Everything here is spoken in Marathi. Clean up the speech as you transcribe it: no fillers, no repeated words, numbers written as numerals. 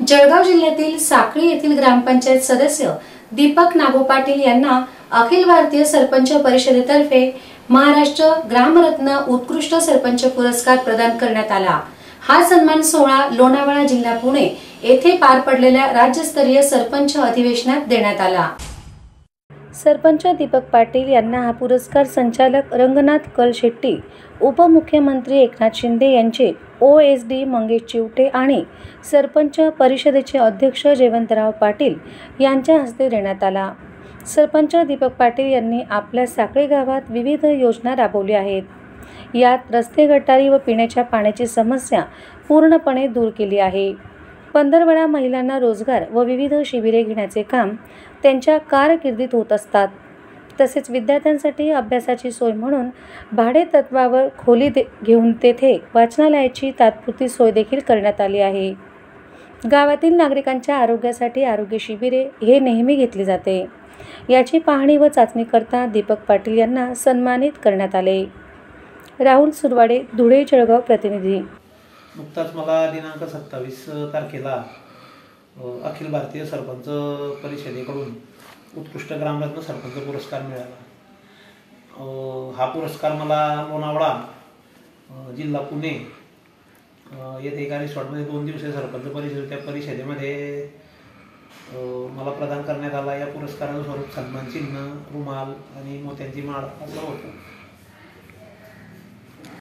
जळगाव जिल्ह्यातील साखळी येथील ग्रामपंचायत सदस्य दीपक नागो पाटील यांना अखिल भारतीय सरपंच परिषदेतर्फे महाराष्ट्र ग्रामरत्न उत्कृष्ट सरपंच पुरस्कार प्रदान करण्यात आला। हा सन्मान सोहळा लोणावळा जिल्हा पुणे येथे पार पडलेल्या राज्यस्तरीय सरपंच अधिवेशनात देण्यात आला। सरपंच दीपक पाटील यांना हा पुरस्कार संचालक रंगनाथ कलशेट्टी, उपमुख्यमंत्री एकनाथ शिंदे यांचे OSD मंगेश चिवटे आणि सरपंच परिषदेचे अध्यक्ष जयवंतराव पाटील यांच्या हस्ते देण्यात आला। सरपंच दीपक पाटील यांनी आपल्या साखळी गावात विविध योजना राबवल्या आहेत। यात रस्ते, गटारी व पिण्याच्या पाण्याची समस्या पूर्णपणे दूर केली आहे। 15 वेळा महिलांना रोजगार व विविध शिबिरे घेण्याचे काम त्यांच्या कारकिर्दीत होत असतात। तसेच विद्यार्थ्यांसाठी अभ्यासाची सोय म्हणून भाडे तत्वावर खोली घेऊन तेथे वाचनालयाची तात्पुरती सोय देखील करण्यात आली आहे। गावातील नागरिकांच्या आरोग्यासाठी आरोग्य शिबिरे हे नेहमी घेतली जाते। याची पाहणी व चाचणी करता दीपक पाटील यांना सन्मानित करण्यात आले। राहुल सुरवाडे, धुळे, जळगाव प्रतिनिधी। नुकताच मला दिनांक 27 तारखेला अखिल भारतीय सरपंच परिषदेकडून उत्कृष्ट ग्रामरत्न सरपंच पुरस्कार मिळाला। हा पुरस्कार मला लोणावळा जिल्हा पुणे येथे एका रिसॉर्टमध्ये 2 दिवसीय सरपंच परिषदेमध्ये मला प्रदान करण्यात आला। या पुरस्काराचं स्वरूप सन्मान चिन्ह, रुमाल आणि मोत्यांची माळ असं होतं।